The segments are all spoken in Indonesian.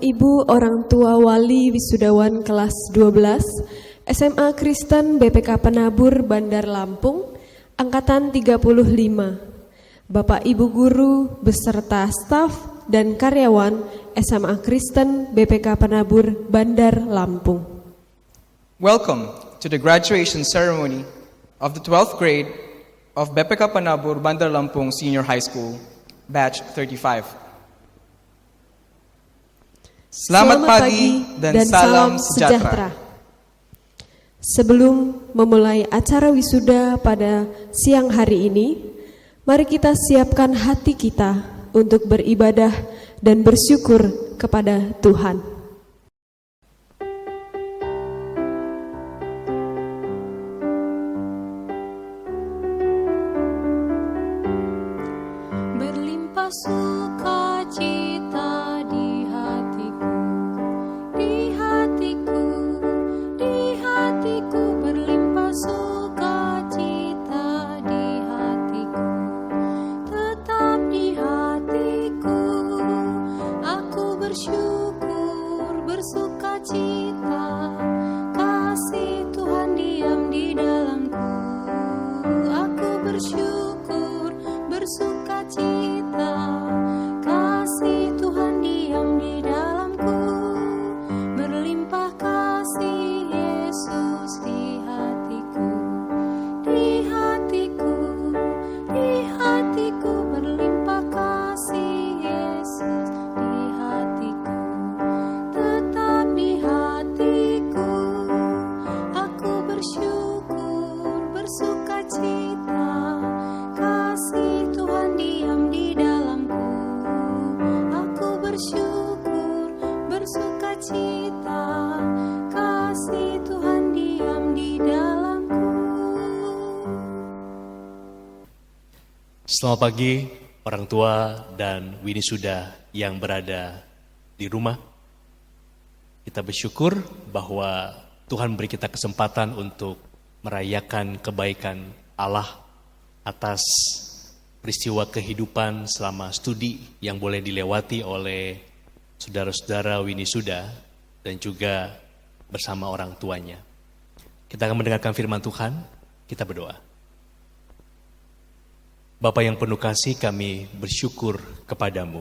Ibu orang tua wali wisudawan kelas 12 SMA Kristen BPK Penabur Bandar Lampung Angkatan 35, Bapak Ibu guru beserta staf dan karyawan SMA Kristen BPK Penabur Bandar Lampung. Welcome to the graduation ceremony of the 12th grade of BPK Penabur Bandar Lampung Senior High School, Batch 35. Selamat pagi dan salam sejahtera. Sebelum memulai acara wisuda pada siang hari ini, mari kita siapkan hati kita untuk beribadah dan bersyukur kepada Tuhan. Berlimpah sukacita di hatiku, di hatiku, di hatiku. Berlimpah sukacita di hatiku, tetap di hatiku. Aku bersyukur, bersukacita, kasih Tuhan diam di dalamku. Aku bersyukur, bersukacita, kasih Tuhan diam di dalamku. Berlimpah kasih Yesus di hatiku, di hatiku, di hatiku. Berlimpah kasih Yesus di hatiku, tetap di hatiku. Aku bersyukur, bersukacita, kasih Tuhan diam di dalamku. Aku bersyukur, bersukacita, kasih Tuhan diam di dalamku. Selamat pagi orang tua dan winisuda yang berada di rumah. Kita bersyukur bahwa Tuhan beri kita kesempatan untuk merayakan kebaikan Allah atas peristiwa kehidupan selama studi yang boleh dilewati oleh saudara-saudara winisuda dan juga bersama orang tuanya. Kita akan mendengarkan firman Tuhan, kita berdoa. Bapa yang penuh kasih, kami bersyukur kepadamu.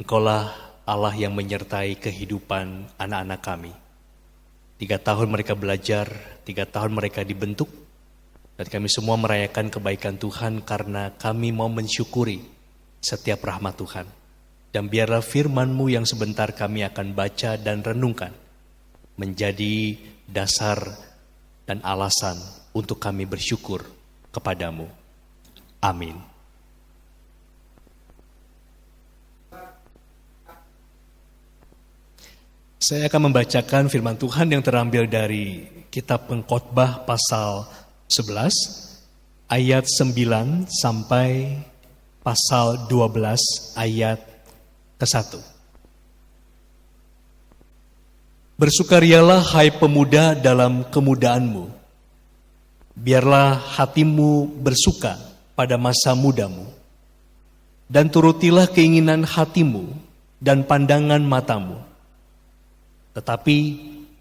Engkaulah Allah yang menyertai kehidupan anak-anak kami. 3 tahun mereka belajar, 3 tahun mereka dibentuk, dan kami semua merayakan kebaikan Tuhan karena kami mau mensyukuri setiap rahmat Tuhan. Dan biarlah firman-Mu yang sebentar kami akan baca dan renungkan menjadi dasar dan alasan untuk kami bersyukur kepadamu. Amin. Saya akan membacakan firman Tuhan yang terambil dari kitab Pengkhotbah pasal 11 ayat 9 sampai pasal 12 ayat ke-1. Bersukarialah hai pemuda dalam kemudaanmu. Biarlah hatimu bersuka pada masa mudamu. Dan turutilah keinginan hatimu dan pandangan matamu. Tetapi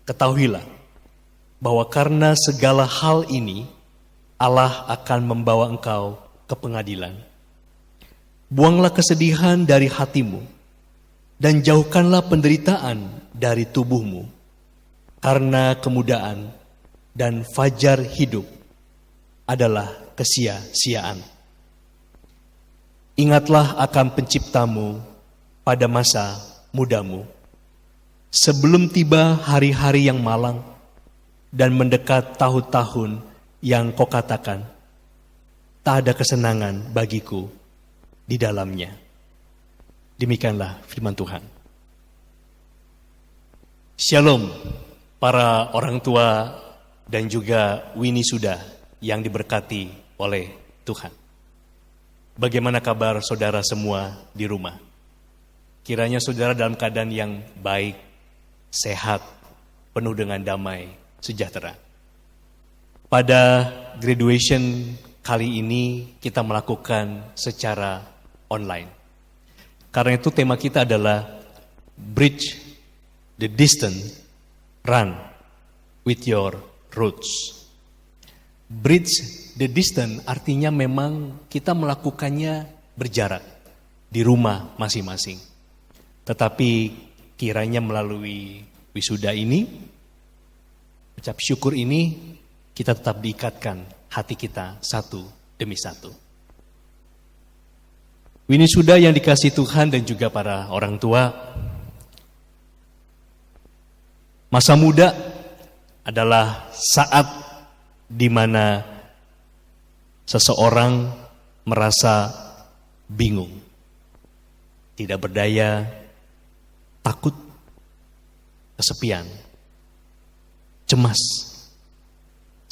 ketahuilah bahwa karena segala hal ini Allah akan membawa engkau ke pengadilan. Buanglah kesedihan dari hatimu dan jauhkanlah penderitaan dari tubuhmu, karena kemudahan dan fajar hidup adalah kesia-siaan. Ingatlah akan penciptamu pada masa mudamu, sebelum tiba hari-hari yang malang dan mendekat tahun-tahun yang kau katakan, tak ada kesenangan bagiku di dalamnya. Demikianlah firman Tuhan. Shalom para orang tua dan juga winisuda yang diberkati oleh Tuhan. Bagaimana kabar saudara semua di rumah? Kiranya saudara dalam keadaan yang baik, sehat, penuh dengan damai, sejahtera. Pada graduation kali ini kita melakukan secara online. Karena itu tema kita adalah bridge the distance, run with your roots. Bridge the distance artinya memang kita melakukannya berjarak di rumah masing-masing. Tetapi kiranya melalui wisuda ini, ucap syukur ini, kita tetap diikatkan hati kita satu demi satu. Wisuda yang dikasihi Tuhan dan juga para orang tua, masa muda adalah saat di mana seseorang merasa bingung, tidak berdaya, takut, kesepian, cemas,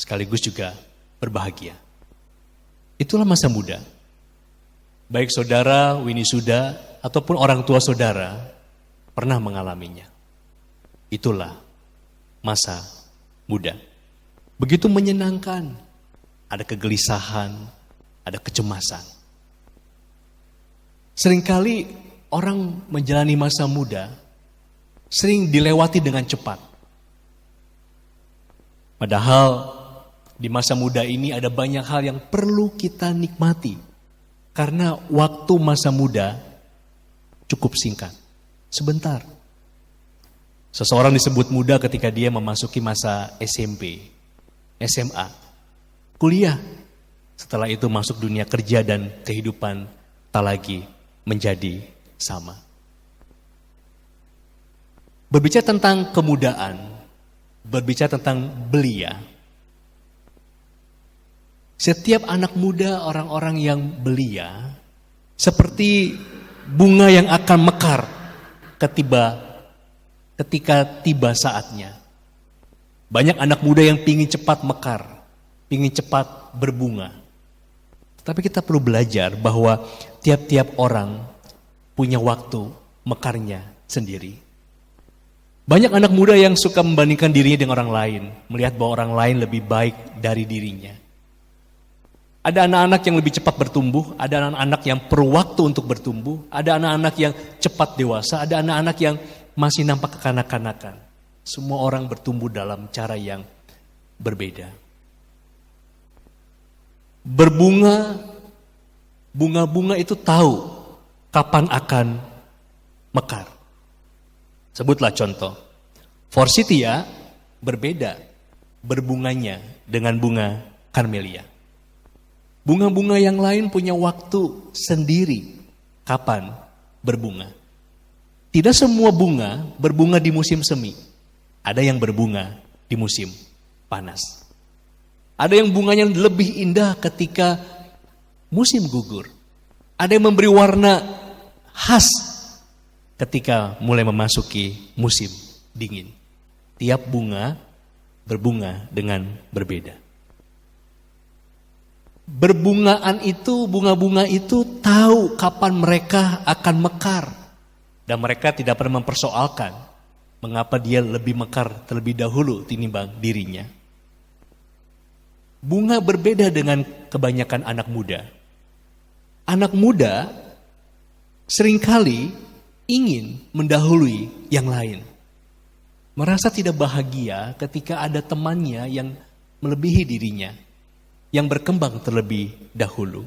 sekaligus juga berbahagia. Itulah masa muda. Baik saudara winisuda ataupun orang tua saudara pernah mengalaminya. Itulah masa muda. Begitu menyenangkan, ada kegelisahan, ada kecemasan. Seringkali orang menjalani masa muda sering dilewati dengan cepat. Padahal di masa muda ini ada banyak hal yang perlu kita nikmati. Karena waktu masa muda cukup singkat, sebentar. Seseorang disebut muda ketika dia memasuki masa SMP, SMA, kuliah. Setelah itu masuk dunia kerja dan kehidupan tak lagi menjadi sama. Berbicara tentang kemudaan, berbicara tentang belia. Setiap anak muda, orang-orang yang belia, seperti bunga yang akan mekar ketika tiba saatnya. Banyak anak muda yang pingin cepat mekar, pingin cepat berbunga. Tapi kita perlu belajar bahwa tiap-tiap orang punya waktu mekarnya sendiri. Banyak anak muda yang suka membandingkan dirinya dengan orang lain, melihat bahwa orang lain lebih baik dari dirinya. Ada anak-anak yang lebih cepat bertumbuh, ada anak-anak yang perlu waktu untuk bertumbuh, ada anak-anak yang cepat dewasa, ada anak-anak yang masih nampak kekanak-kanakan. Semua orang bertumbuh dalam cara yang berbeda. Bunga-bunga itu tahu kapan akan mekar. Sebutlah contoh. Forsythia berbeda berbunganya dengan bunga Camellia. Bunga-bunga yang lain punya waktu sendiri kapan berbunga. Tidak semua bunga berbunga di musim semi. Ada yang berbunga di musim panas. Ada yang bunganya lebih indah ketika musim gugur. Ada yang memberi warna khas ketika mulai memasuki musim dingin. Tiap bunga berbunga dengan berbeda. Bunga-bunga itu tahu kapan mereka akan mekar. Dan mereka tidak pernah mempersoalkan mengapa dia lebih mekar terlebih dahulu tinimbang dirinya. Bunga berbeda dengan kebanyakan anak muda. Anak muda seringkali ingin mendahului yang lain. Merasa tidak bahagia ketika ada temannya yang melebihi dirinya, yang berkembang terlebih dahulu.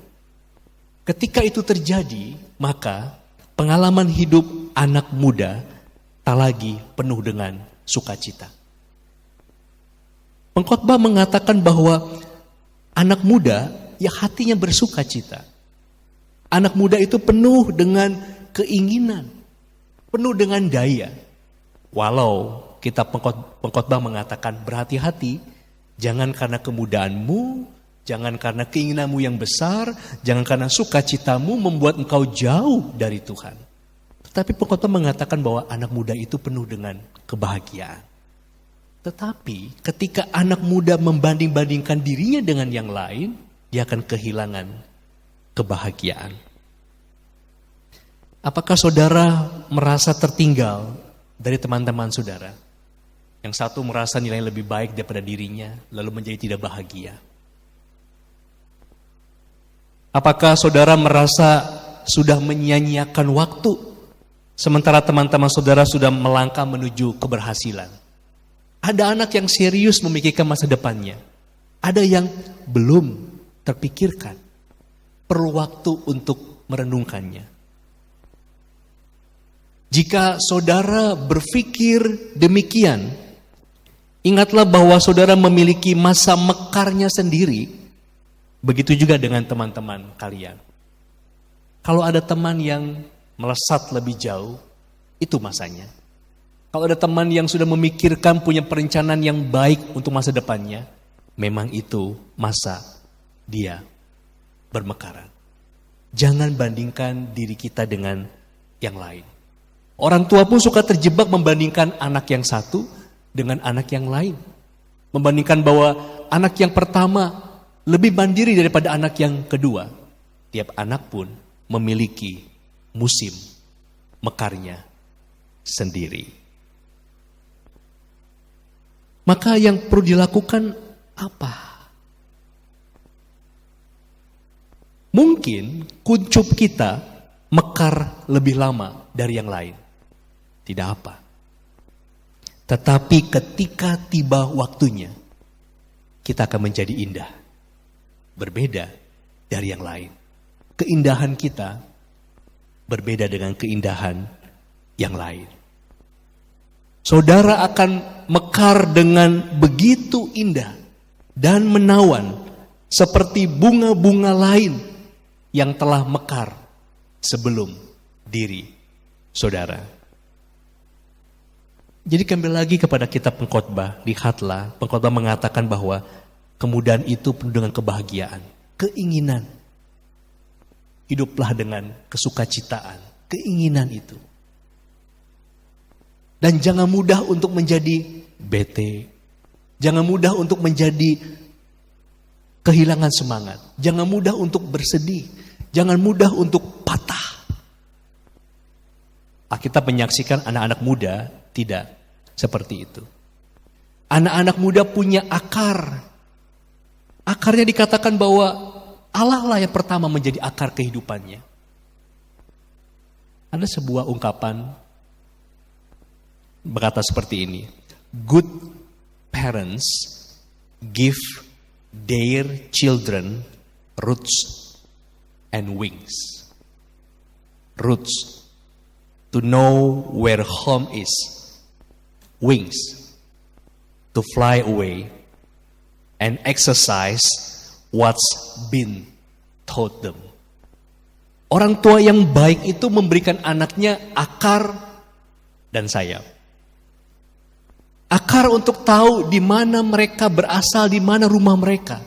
Ketika itu terjadi, maka pengalaman hidup anak muda tak lagi penuh dengan sukacita. Pengkhotbah mengatakan bahwa anak muda ya hatinya bersukacita. Anak muda itu penuh dengan keinginan, penuh dengan daya. Walau kita pengkhotbah mengatakan berhati-hati, jangan karena kemudaanmu, jangan karena keinginanmu yang besar, jangan karena sukacitamu membuat engkau jauh dari Tuhan. Tetapi pengkhotbah mengatakan bahwa anak muda itu penuh dengan kebahagiaan. Tetapi ketika anak muda membanding-bandingkan dirinya dengan yang lain, dia akan kehilangan kebahagiaan. Apakah saudara merasa tertinggal dari teman-teman saudara? Yang satu merasa nilainya lebih baik daripada dirinya, lalu menjadi tidak bahagia. Apakah saudara merasa sudah menyia-nyiakan waktu Sementara teman-teman saudara sudah melangkah menuju keberhasilan. Ada anak yang serius memikirkan masa depannya. Ada yang belum terpikirkan. Perlu waktu untuk merenungkannya. Jika saudara berpikir demikian, ingatlah bahwa saudara memiliki masa mekarnya sendiri. Begitu juga dengan teman-teman kalian. Kalau ada teman yang melesat lebih jauh, itu masanya. Kalau ada teman yang sudah memikirkan, punya perencanaan yang baik untuk masa depannya, memang itu masa dia bermekaran. Jangan bandingkan diri kita dengan yang lain. Orang tua pun suka terjebak membandingkan anak yang satu dengan anak yang lain. Membandingkan bahwa anak yang pertama lebih mandiri daripada anak yang kedua. Tiap anak pun memiliki musim mekarnya sendiri. Maka yang perlu dilakukan apa? Mungkin kuncup kita mekar lebih lama dari yang lain. Tidak apa. Tetapi ketika tiba waktunya, kita akan menjadi indah. Berbeda dari yang lain. Keindahan kita berbeda dengan keindahan yang lain. Saudara akan mekar dengan begitu indah dan menawan seperti bunga-bunga lain yang telah mekar sebelum diri saudara. Jadi kembali lagi kepada kitab Pengkhotbah, lihatlah Pengkhotbah mengatakan bahwa kemudahan itu penuh dengan kebahagiaan, keinginan. Hiduplah dengan kesukacitaan, keinginan itu. Dan jangan mudah untuk menjadi bete. Jangan mudah untuk menjadi kehilangan semangat. Jangan mudah untuk bersedih. Jangan mudah untuk patah. Alkitab menyaksikan anak-anak muda tidak seperti itu. Anak-anak muda punya akar. Akarnya dikatakan bahwa Allah lah yang pertama menjadi akar kehidupannya. Ada sebuah ungkapan berkata seperti ini. Good parents give their children roots and wings. Roots, to know where home is. Wings, to fly away and exercise what's been taught them. Orang tua yang baik itu memberikan anaknya akar dan sayap. Akar untuk tahu di mana mereka berasal, di mana rumah mereka.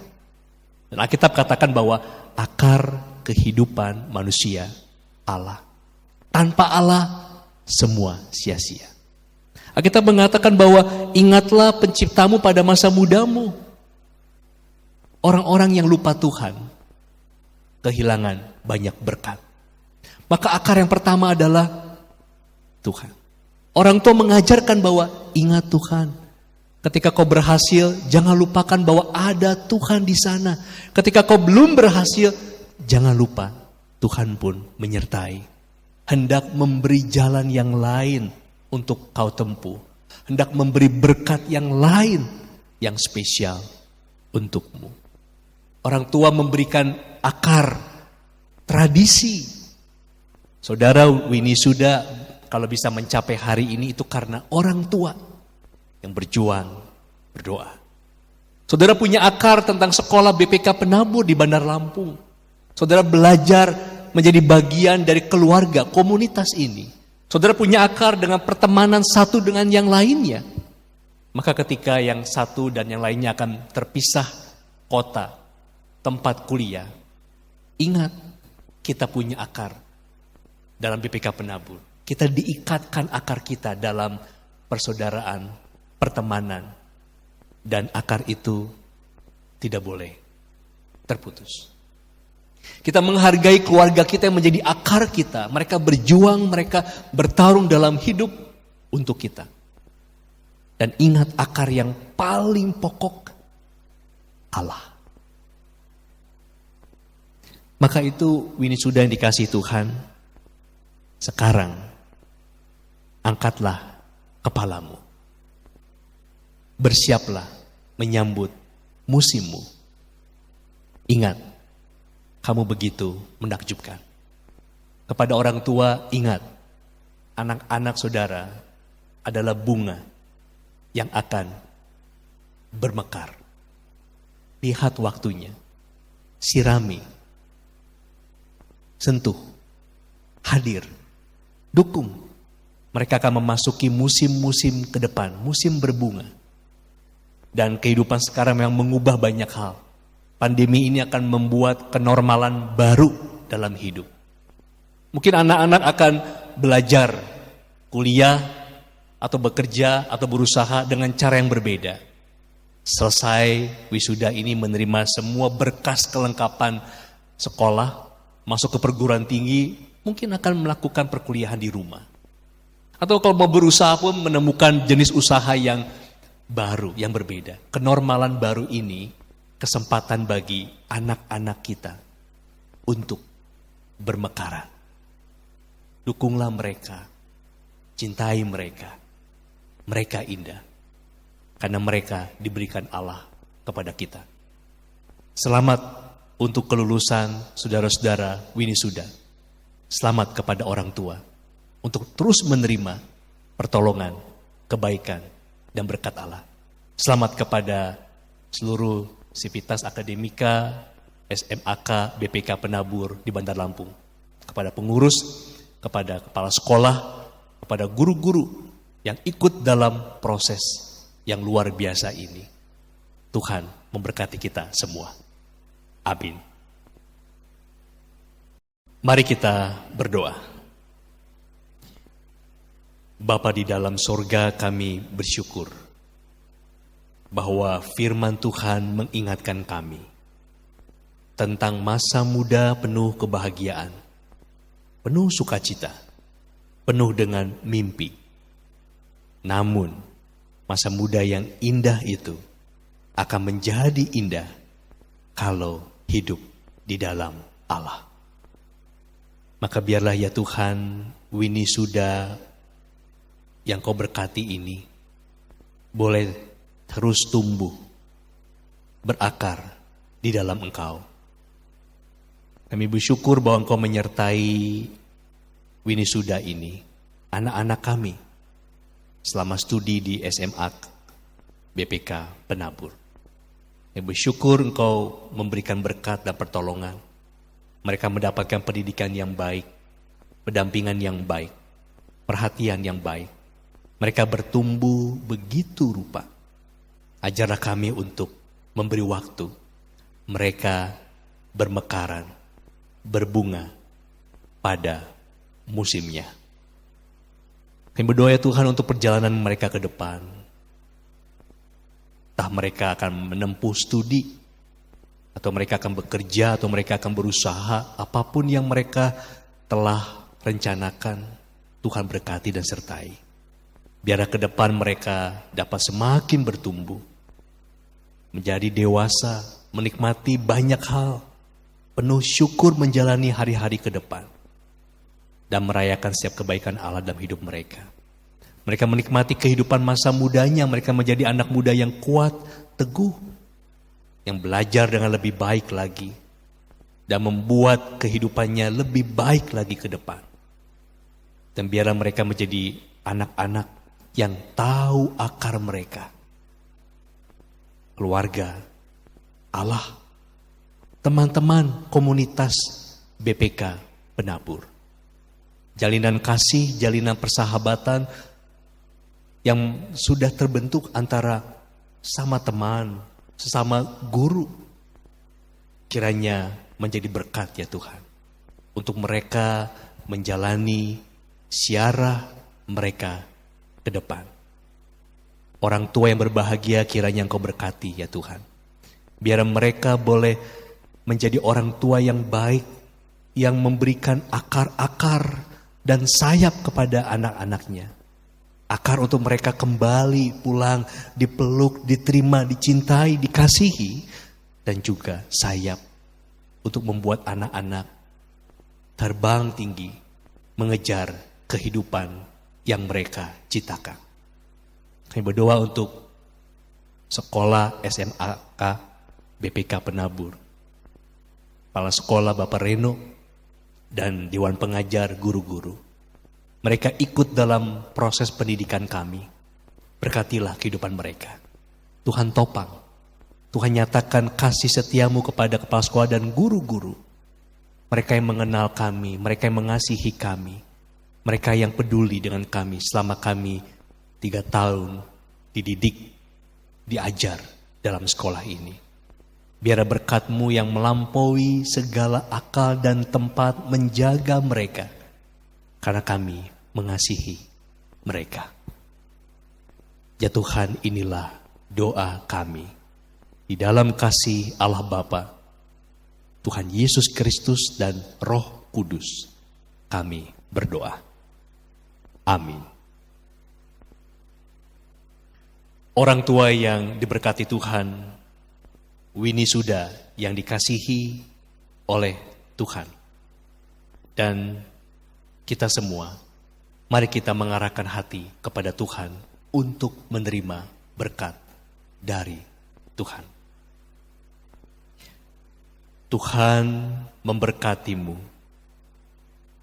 Dan Alkitab katakan bahwa akar kehidupan manusia Allah. Tanpa Allah semua sia-sia. Alkitab mengatakan bahwa ingatlah penciptamu pada masa mudamu. Orang-orang yang lupa Tuhan kehilangan banyak berkat. Maka akar yang pertama adalah Tuhan. Orang tua mengajarkan bahwa ingat Tuhan. Ketika kau berhasil, jangan lupakan bahwa ada Tuhan di sana. Ketika kau belum berhasil, jangan lupa Tuhan pun menyertai. Hendak memberi jalan yang lain untuk kau tempuh. Hendak memberi berkat yang lain yang spesial untukmu. Orang tua memberikan akar tradisi. Saudara Winnie sudah kalau bisa mencapai hari ini itu karena orang tua yang berjuang, berdoa. Saudara punya akar tentang sekolah BPK Penabur di Bandar Lampung. Saudara belajar menjadi bagian dari keluarga, komunitas ini. Saudara punya akar dengan pertemanan satu dengan yang lainnya. Maka ketika yang satu dan yang lainnya akan terpisah kota, tempat kuliah, ingat kita punya akar dalam BPK Penabur. Kita diikatkan akar kita dalam persaudaraan, pertemanan. Dan akar itu tidak boleh terputus. Kita menghargai keluarga kita yang menjadi akar kita. Mereka berjuang, mereka bertarung dalam hidup untuk kita. Dan ingat akar yang paling pokok, Allah. Maka itu Winnie sudah yang dikasih Tuhan. Sekarang angkatlah kepalamu. Bersiaplah menyambut musimmu. Ingat, kamu begitu menakjubkan. Kepada orang tua, ingat, anak-anak saudara adalah bunga yang akan bermekar. Lihat waktunya, sirami, sentuh, hadir, dukung. Mereka akan memasuki musim-musim ke depan, musim berbunga. Dan kehidupan sekarang memang mengubah banyak hal. Pandemi ini akan membuat kenormalan baru dalam hidup. Mungkin anak-anak akan belajar, kuliah, atau bekerja, atau berusaha dengan cara yang berbeda. Selesai wisuda ini menerima semua berkas kelengkapan sekolah, masuk ke perguruan tinggi, mungkin akan melakukan perkuliahan di rumah. Atau kalau mau berusaha pun menemukan jenis usaha yang baru, yang berbeda. Kenormalan baru ini kesempatan bagi anak-anak kita untuk bermekaran. Dukunglah mereka, cintai mereka. Mereka indah, karena mereka diberikan Allah kepada kita. Selamat untuk kelulusan saudara-saudara Winisuda. Selamat kepada orang tua untuk terus menerima pertolongan, kebaikan, dan berkat Allah. Selamat kepada seluruh sivitas akademika, SMAK, BPK Penabur di Bandar Lampung. Kepada pengurus, kepada kepala sekolah, kepada guru-guru yang ikut dalam proses yang luar biasa ini. Tuhan memberkati kita semua. Amin. Mari kita berdoa. Bapa di dalam sorga, kami bersyukur bahwa firman Tuhan mengingatkan kami tentang masa muda penuh kebahagiaan, penuh sukacita, penuh dengan mimpi. Namun, masa muda yang indah itu akan menjadi indah kalau hidup di dalam Allah. Maka biarlah ya Tuhan, Winisuda yang Kau berkati ini boleh terus tumbuh, berakar di dalam Engkau. Kami bersyukur bahwa Engkau menyertai Winisuda ini, anak-anak kami, selama studi di SMA BPK Penabur. Kami bersyukur Engkau memberikan berkat dan pertolongan. Mereka mendapatkan pendidikan yang baik, pendampingan yang baik, perhatian yang baik. Mereka bertumbuh begitu rupa. Ajarlah kami untuk memberi waktu. Mereka bermekaran, berbunga pada musimnya. Kami berdoa ya Tuhan untuk perjalanan mereka ke depan. Entah mereka akan menempuh studi, atau mereka akan bekerja, atau mereka akan berusaha, apapun yang mereka telah rencanakan, Tuhan berkati dan sertai. Biarlah ke depan mereka dapat semakin bertumbuh, menjadi dewasa, menikmati banyak hal, penuh syukur menjalani hari-hari ke depan, dan merayakan setiap kebaikan Allah dalam hidup mereka. Mereka menikmati kehidupan masa mudanya, mereka menjadi anak muda yang kuat, teguh, yang belajar dengan lebih baik lagi, dan membuat kehidupannya lebih baik lagi ke depan. Dan biarlah mereka menjadi anak-anak yang tahu akar mereka. Keluarga, Allah, teman-teman komunitas BPK Penabur. Jalinan kasih, jalinan persahabatan yang sudah terbentuk antara sama teman, sesama guru. Kiranya menjadi berkat ya Tuhan. Untuk mereka menjalani siarah mereka ke depan. Orang tua yang berbahagia kiranya Engkau berkati ya Tuhan. Biar mereka boleh menjadi orang tua yang baik, yang memberikan akar-akar dan sayap kepada anak-anaknya. Akar untuk mereka kembali pulang, dipeluk, diterima, dicintai, dikasihi. Dan juga sayap untuk membuat anak-anak terbang tinggi, mengejar kehidupan yang mereka ciptakan. Kami berdoa untuk sekolah SMAK BPK Penabur, kepala sekolah Bapak Reno, dan Dewan Pengajar guru-guru. Mereka ikut dalam proses pendidikan kami. Berkatilah kehidupan mereka. Tuhan topang, Tuhan nyatakan kasih setiamu kepada kepala sekolah dan guru-guru. Mereka yang mengenal kami, mereka yang mengasihi kami, mereka yang peduli dengan kami selama kami 3 tahun dididik, diajar dalam sekolah ini. Biar berkat-Mu yang melampaui segala akal dan tempat menjaga mereka, karena kami mengasihi mereka. Ya Tuhan, inilah doa kami. Di dalam kasih Allah Bapa, Tuhan Yesus Kristus dan Roh Kudus, kami berdoa. Amin. Orang tua yang diberkati Tuhan, Winnie Suda yang dikasihi oleh Tuhan, dan kita semua, mari kita mengarahkan hati kepada Tuhan untuk menerima berkat dari Tuhan. Tuhan memberkatimu.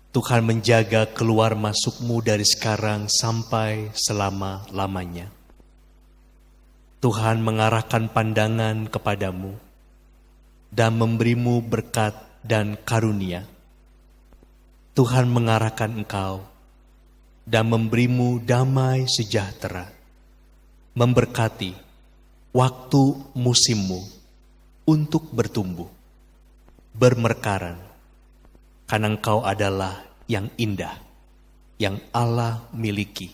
Tuhan menjaga keluar masukmu dari sekarang sampai selama-lamanya. Tuhan mengarahkan pandangan kepadamu dan memberimu berkat dan karunia. Tuhan mengarahkan engkau dan memberimu damai sejahtera, memberkati waktu musimmu untuk bertumbuh, bermekaran, karena engkau adalah yang indah, yang Allah miliki,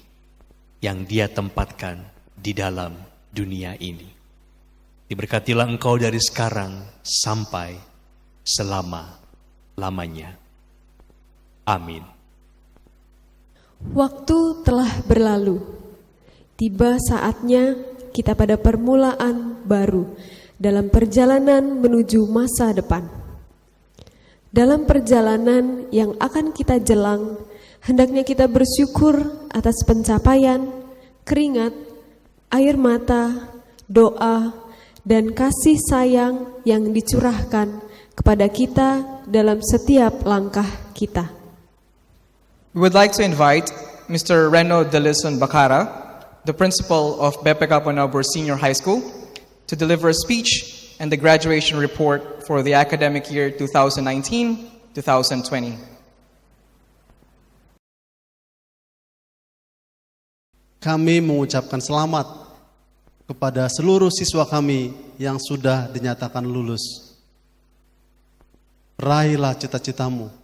yang Dia tempatkan di dalam dunia ini. Diberkatilah engkau dari sekarang sampai selama-lamanya. Amin. Waktu telah berlalu, tiba saatnya kita pada permulaan baru dalam perjalanan menuju masa depan. Dalam perjalanan yang akan kita jelang, hendaknya kita bersyukur atas pencapaian, keringat, air mata, doa, dan kasih sayang yang dicurahkan kepada kita dalam setiap langkah kita. We would like to invite Mr. Reno Delison Bacara, the principal of BPK Penabur Senior High School, to deliver a speech and the graduation report for the academic year 2019-2020. Kami mengucapkan selamat kepada seluruh siswa kami yang sudah dinyatakan lulus. Raihlah cita-citamu.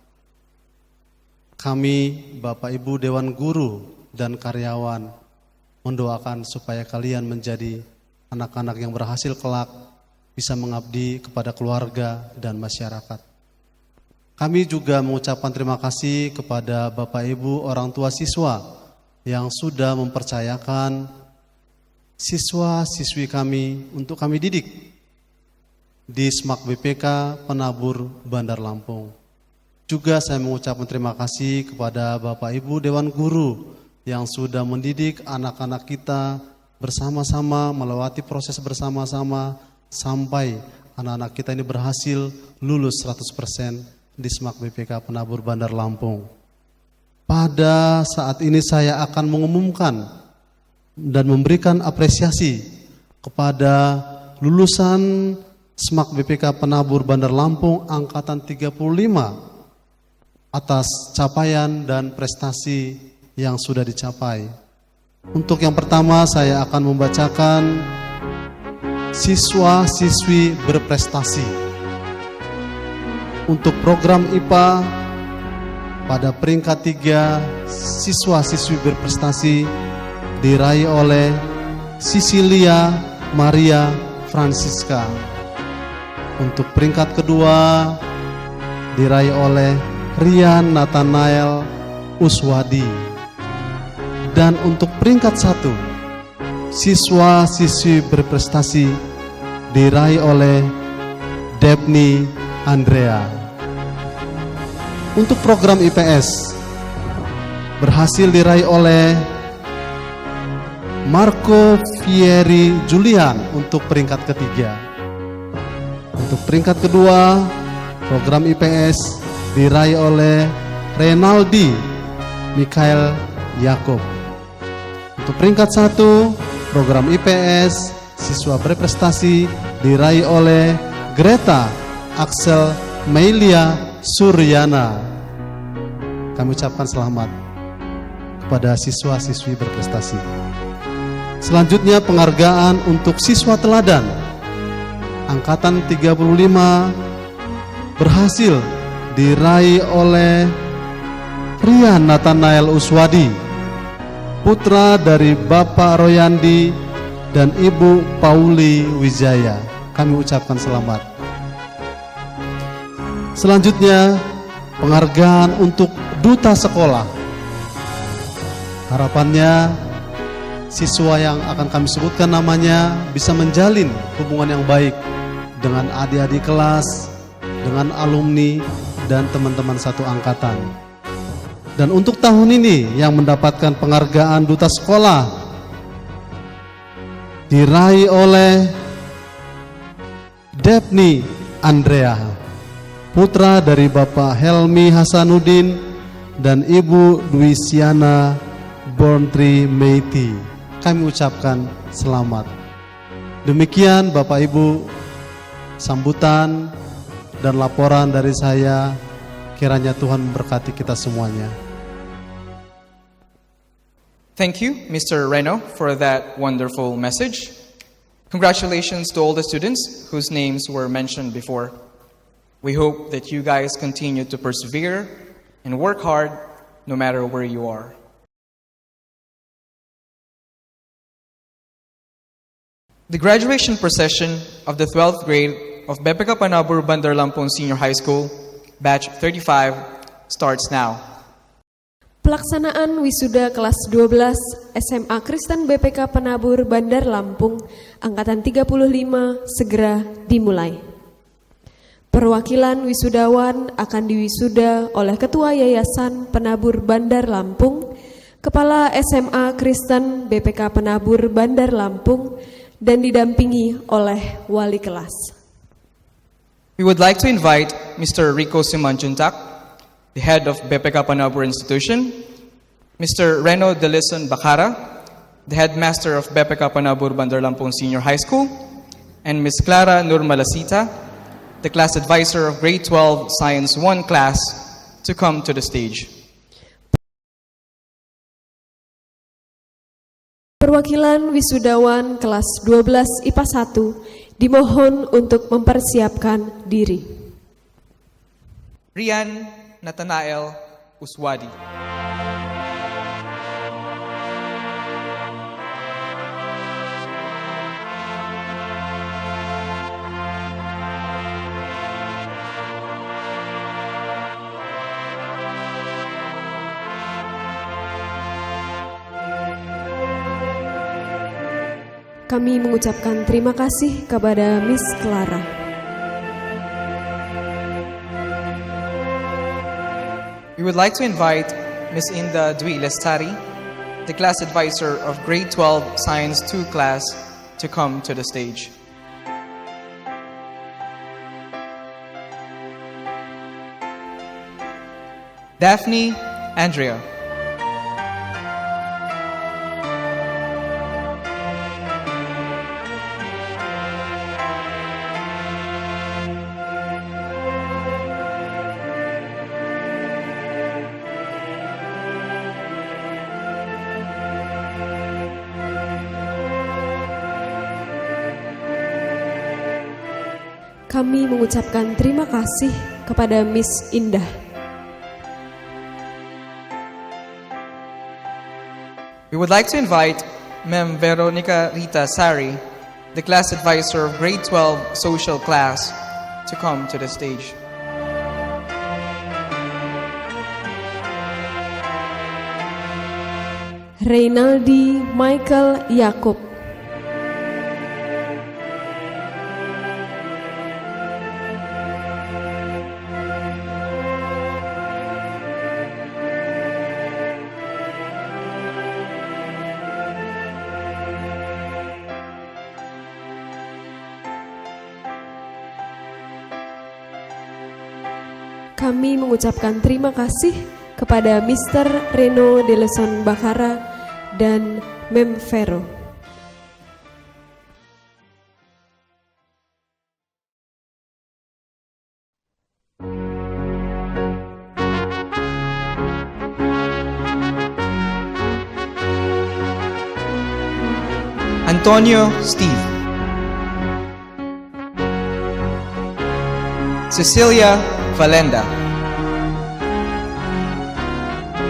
Kami, Bapak Ibu Dewan Guru dan karyawan, mendoakan supaya kalian menjadi anak-anak yang berhasil kelak, bisa mengabdi kepada keluarga dan masyarakat. Kami juga mengucapkan terima kasih kepada Bapak Ibu orang tua siswa yang sudah mempercayakan siswa-siswi kami untuk kami didik di SMAK BPK Penabur Bandar Lampung. Juga saya mengucapkan terima kasih kepada Bapak Ibu Dewan Guru yang sudah mendidik anak-anak kita bersama-sama, melewati proses bersama-sama sampai anak-anak kita ini berhasil lulus 100% di SMAK BPK Penabur Bandar Lampung. Pada saat ini saya akan mengumumkan dan memberikan apresiasi kepada lulusan SMAK BPK Penabur Bandar Lampung angkatan 35 atas capaian dan prestasi yang sudah dicapai. Untuk yang pertama saya akan membacakan siswa-siswi berprestasi. Untuk program IPA pada peringkat 3 siswa-siswi berprestasi diraih oleh Sisilia Maria Francisca. Untuk peringkat kedua diraih oleh Rian Nathanael Uswadi. Dan untuk peringkat 1 siswa-siswi berprestasi diraih oleh Debni Andrea. Untuk program IPS berhasil diraih oleh Marco Fieri Julian untuk peringkat ketiga. Untuk peringkat kedua, program IPS diraih oleh Renaldi Mikael Yakob. Untuk peringkat 1, program IPS siswa berprestasi diraih oleh Greta Axel Melia Suryana. Kami ucapkan selamat kepada siswa-siswi berprestasi. Selanjutnya penghargaan untuk siswa teladan. Angkatan 35 berhasil diraih oleh Rian Nathanael Uswadi, putra dari Bapak Royandi dan Ibu Pauli Wijaya. Kami ucapkan selamat. Selanjutnya penghargaan untuk duta sekolah. Harapannya siswa yang akan kami sebutkan namanya bisa menjalin hubungan yang baik dengan adik-adik kelas, dengan alumni dan teman-teman satu angkatan. Dan untuk tahun ini yang mendapatkan penghargaan duta sekolah diraih oleh Depni Andrea, putra dari Bapak Helmi Hasanuddin dan Ibu Dwisiana Borntri Meiti. Kami ucapkan selamat. Demikian Bapak Ibu sambutan dan laporan dari saya. Kiranya Tuhan memberkati kita semuanya. Thank you, Mr. Reno, for that wonderful message. Congratulations to all the students whose names were mentioned before. We hope that you guys continue to persevere and work hard no matter where you are. The graduation procession of the 12th grade of BPK Panabur Bandar Lampung Senior High School, Batch 35, starts now. Pelaksanaan wisuda kelas 12 SMA Kristen BPK Penabur Bandar Lampung Angkatan 35 segera dimulai. Perwakilan wisudawan akan diwisuda oleh Ketua Yayasan Penabur Bandar Lampung, Kepala SMA Kristen BPK Penabur Bandar Lampung, dan didampingi oleh wali kelas. We would like to invite Mr. Rico Simanjuntak, the head of BPK Panabur Institution, Mr. Reno Delison Bakara, the headmaster of BPK Panabur Bandar Lampung Senior High School, and Ms. Clara Nurmalasita, the class advisor of Grade 12 Science 1 class, to come to the stage. Perwakilan wisudawan kelas 12 IPA 1 dimohon untuk mempersiapkan diri. Rian Nathanael Uswadi. Kami mengucapkan terima kasih kepada Miss Clara. We would like to invite Ms. Inda Dwi Lestari, the class advisor of Grade 12 Science 2 class, to come to the stage. Daphne Andrea. Kami mengucapkan terima kasih kepada Miss Indah. We would like to invite Ma'am Veronica Rita Sari, the class advisor of Grade 12 Social class, to come to the stage. Reynaldi Michael Yakob. Kami mengucapkan terima kasih kepada Mr. Reno Deleson Bakara dan Mem Vero. Antonio Steve, Cecilia Valenda,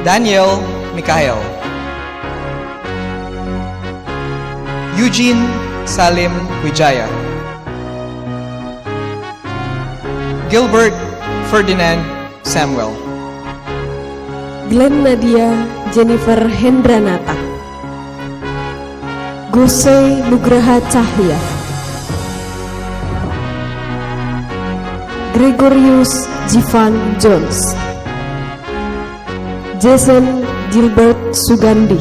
Daniel Mikael, Eugene Salim Wijaya, Gilbert Ferdinand Samuel, Glenn Nadia Jennifer Hendranata, Gose Nugraha Cahya, Gregorius Jivan Jones, Jason Gilbert Sugandi,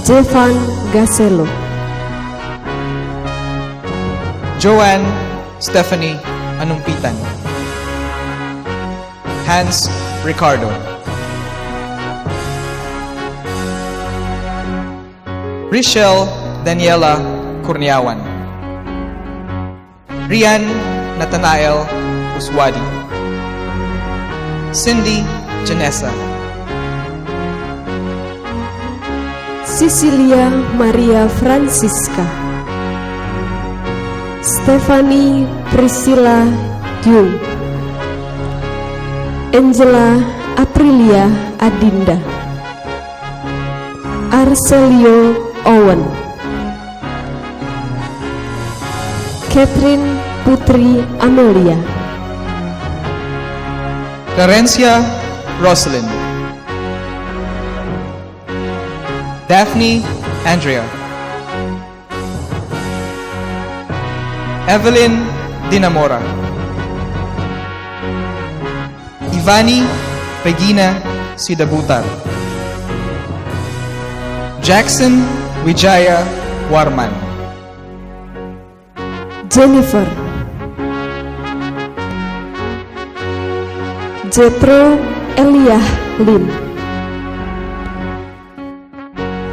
Jevan Gaselo, Joanne Stephanie Anumpitan, Hans Ricardo, Richelle Daniela Kurniawan, Rian Nathanael Uswadi, Cindy Janessa, Cecilia Maria Francisca, Stephanie Priscilla Dung, Angela Aprilia Adinda, Arcelio Owen, Catherine Putri Amelia, Clarencia Roselyn, Daphne Andrea, Evelyn Dinamora, Ivani Regina Sidabutar, Jackson Wijaya Warman, Jennifer, Jetro Eliah Lim,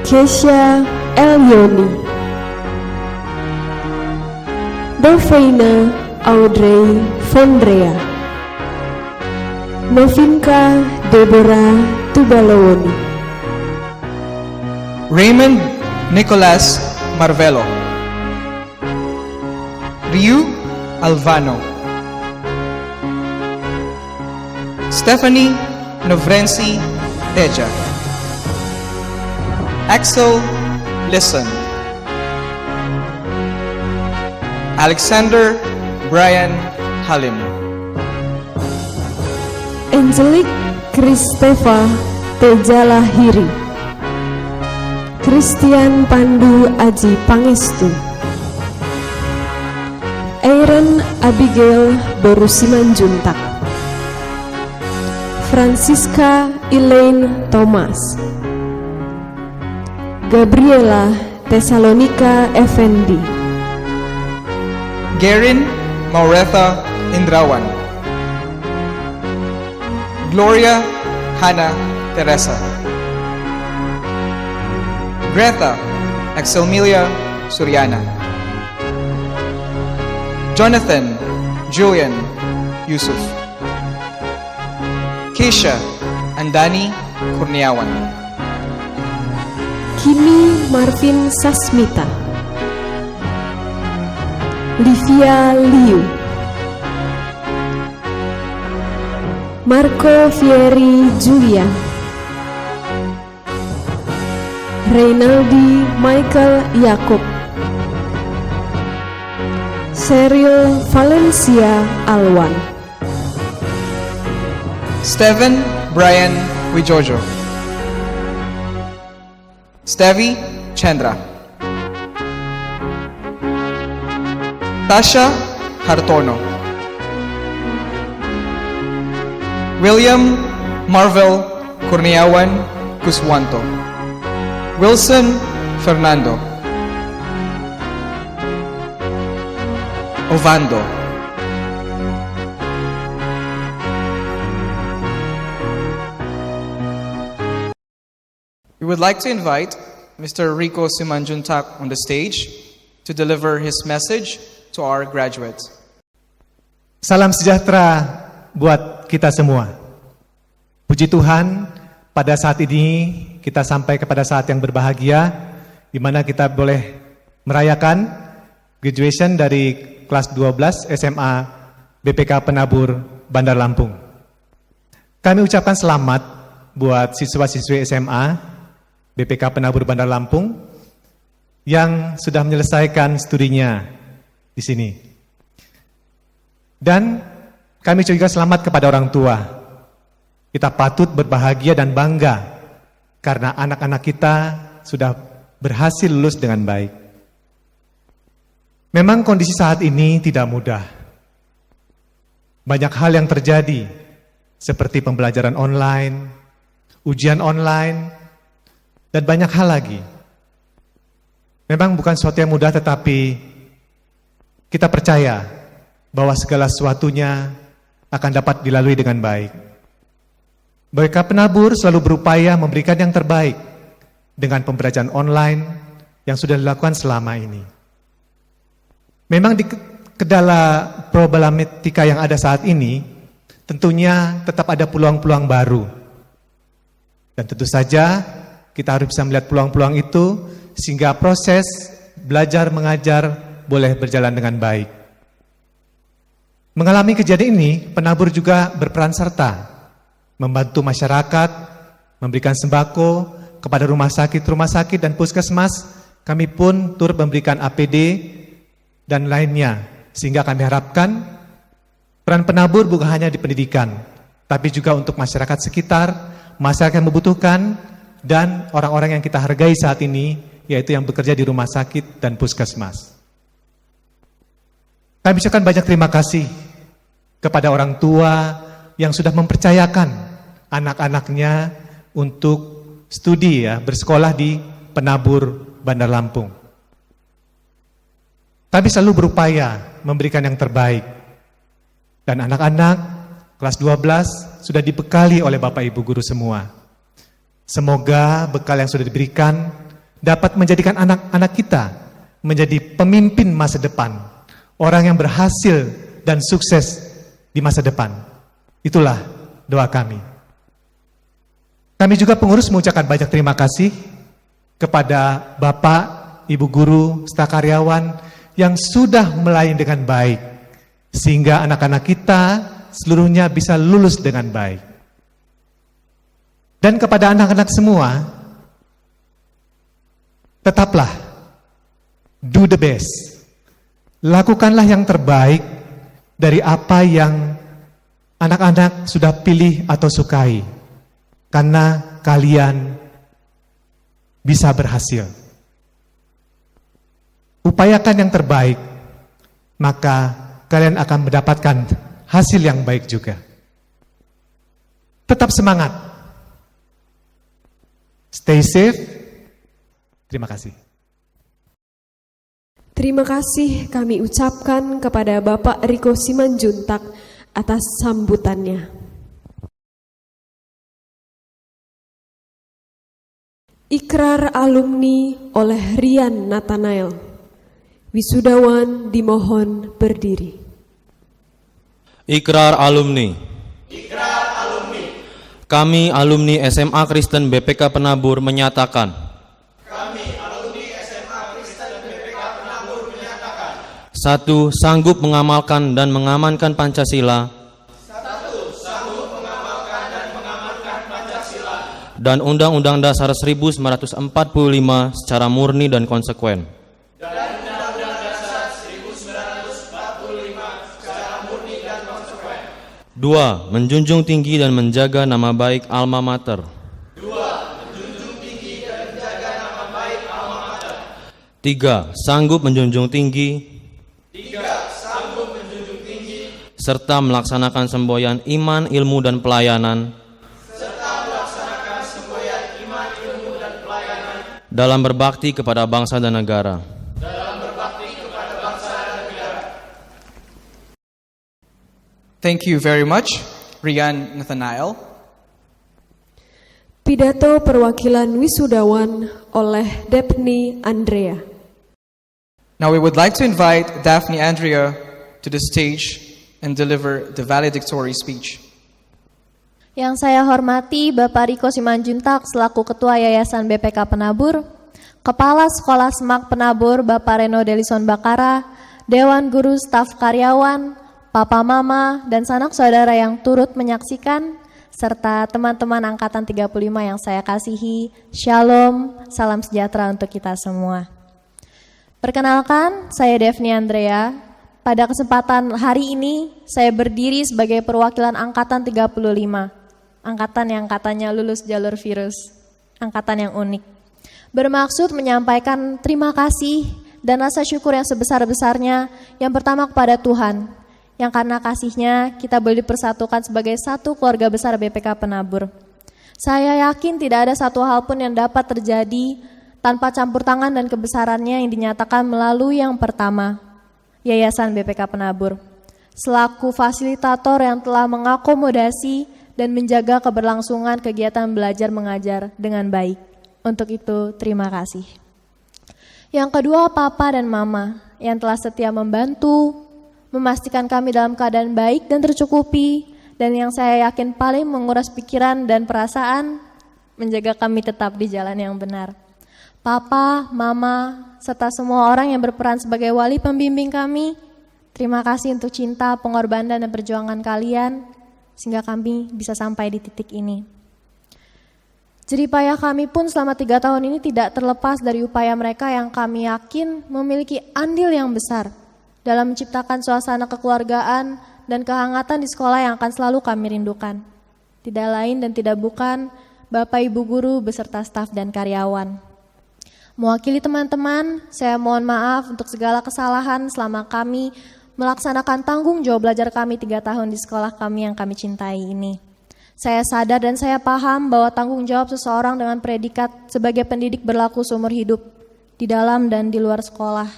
Keisha Elioni, Dorvaina Audrey Fondrea, Novinka Deborah Tubalawoni, Raymond Nicolas Marvelo, Ryu Alvano, Stephanie Novrensi Teja, Axel Listen, Alexander Brian Halim, Angelique Kristefa Tejalahiri, Christian Pandu Aji Pangestu, Aaron Abigail Borusiman Juntak, Francisca Elaine Thomas, Gabriela Tesalonika Effendi, Gerin Mauretha Indrawan, Gloria Hannah Teresa, Greta Axelmelia Suriana, Jonathan Julian Yusuf, Keisha Andani Kurniawan, Kimi Marvin Sasmita, Livia Liu, Marco Fieri Julia, Reynaldi Michael Yakob, Cheryl Valencia Alwan, Steven Brian Wijojo, Stevie Chandra, Tasha Hartono, William Marvel Kurniawan Kuswanto, Wilson Fernando, Ovando, We would like to invite Mr. Rico Simanjuntak on the stage to deliver his message to our graduates. Salam sejahtera buat kita semua. Puji Tuhan, pada saat ini kita sampai kepada saat yang berbahagia, di mana kita boleh merayakan graduation dari kelas 12 SMA BPK Penabur Bandar Lampung. Kami ucapkan selamat buat siswa-siswi SMA BPK Penabur Bandar Lampung yang sudah menyelesaikan studinya di sini. Dan kami juga selamat kepada orang tua. Kita patut berbahagia dan bangga karena anak-anak kita sudah berhasil lulus dengan baik. Memang kondisi saat ini tidak mudah. Banyak hal yang terjadi, seperti pembelajaran online, ujian online, dan banyak hal lagi. Memang bukan sesuatu yang mudah, tetapi kita percaya bahwa segala sesuatunya akan dapat dilalui dengan baik. BPK Penabur selalu berupaya memberikan yang terbaik dengan pembelajaran online yang sudah dilakukan selama ini. Memang di kendala problematika yang ada saat ini, tentunya tetap ada peluang-peluang baru. Dan tentu saja kita harus bisa melihat peluang-peluang itu sehingga proses belajar mengajar boleh berjalan dengan baik. Mengalami kejadian ini, Penabur juga berperan serta membantu masyarakat, memberikan sembako kepada rumah sakit dan puskesmas. Kami pun turut memberikan APD dan lainnya, sehingga kami harapkan peran Penabur bukan hanya di pendidikan, tapi juga untuk masyarakat sekitar, masyarakat yang membutuhkan, dan orang-orang yang kita hargai saat ini, yaitu yang bekerja di rumah sakit dan puskesmas. Kami ucapkan banyak terima kasih kepada orang tua yang sudah mempercayakan anak-anaknya untuk studi bersekolah di Penabur Bandar Lampung. Kami selalu berupaya memberikan yang terbaik. Dan anak-anak kelas 12 sudah dibekali oleh Bapak Ibu guru semua. Semoga bekal yang sudah diberikan dapat menjadikan anak-anak kita menjadi pemimpin masa depan, orang yang berhasil dan sukses di masa depan. Itulah doa kami. Kami juga pengurus mengucapkan banyak terima kasih kepada Bapak, Ibu guru, staf karyawan yang sudah melayani dengan baik, sehingga anak-anak kita seluruhnya bisa lulus dengan baik. Dan kepada anak-anak semua, tetaplah do the best. Lakukanlah yang terbaik dari apa yang anak-anak sudah pilih atau sukai, karena kalian bisa berhasil. Upayakan yang terbaik, maka kalian akan mendapatkan hasil yang baik juga. Tetap semangat. Stay safe. Terima kasih. Terima kasih kami ucapkan kepada Bapak Rico Simanjuntak atas sambutannya. Ikrar alumni oleh Rian Nathanael. Wisudawan dimohon berdiri. Ikrar alumni. Kami alumni SMA Kristen BPK Penabur menyatakan. Satu, sanggup mengamalkan dan mengamankan Pancasila. Dan Undang-Undang Dasar 1945 secara murni dan konsekuen. Dua, menjunjung tinggi dan menjaga nama baik alma mater. Tiga, sanggup menjunjung tinggi serta melaksanakan semboyan iman, ilmu, dan pelayanan dalam berbakti kepada bangsa dan negara. Thank you very much, Rian Nathanael. Pidato perwakilan wisudawan oleh Daphne Andrea. Now we would like to invite Daphne Andrea to the stage and deliver the valedictory speech. Yang saya hormati Bapak Riko Simanjuntak selaku Ketua Yayasan BPK Penabur, Kepala Sekolah Semak Penabur Bapak Reno Delison Bakara, Dewan Guru Staf Karyawan, Papa Mama, dan sanak saudara yang turut menyaksikan, serta teman-teman Angkatan 35 yang saya kasihi, Shalom, salam sejahtera untuk kita semua. Perkenalkan, saya Daphne Andrea. Pada kesempatan hari ini, saya berdiri sebagai perwakilan Angkatan 35. Angkatan yang katanya lulus jalur virus, angkatan yang unik. Bermaksud menyampaikan terima kasih dan rasa syukur yang sebesar-besarnya, yang pertama kepada Tuhan, yang karena kasih-Nya kita boleh dipersatukan sebagai satu keluarga besar BPK Penabur. Saya yakin tidak ada satu hal pun yang dapat terjadi tanpa campur tangan dan kebesarannya yang dinyatakan melalui yang pertama, Yayasan BPK Penabur, selaku fasilitator yang telah mengakomodasi dan menjaga keberlangsungan kegiatan belajar mengajar dengan baik. Untuk itu, terima kasih. Yang kedua, Papa dan Mama yang telah setia membantu, memastikan kami dalam keadaan baik dan tercukupi, dan yang saya yakin paling menguras pikiran dan perasaan, menjaga kami tetap di jalan yang benar. Papa, Mama, serta semua orang yang berperan sebagai wali pembimbing kami, terima kasih untuk cinta, pengorbanan, dan perjuangan kalian, sehingga kami bisa sampai di titik ini. Jeripayah kami pun selama 3 tahun ini tidak terlepas dari upaya mereka yang kami yakin memiliki andil yang besar dalam menciptakan suasana kekeluargaan dan kehangatan di sekolah yang akan selalu kami rindukan. Tidak lain dan tidak bukan Bapak Ibu Guru beserta staf dan karyawan. Mewakili teman-teman, saya mohon maaf untuk segala kesalahan selama kami melaksanakan tanggung jawab belajar kami 3 tahun di sekolah kami yang kami cintai ini. Saya sadar dan saya paham bahwa tanggung jawab seseorang dengan predikat sebagai pendidik berlaku seumur hidup, di dalam dan di luar sekolah,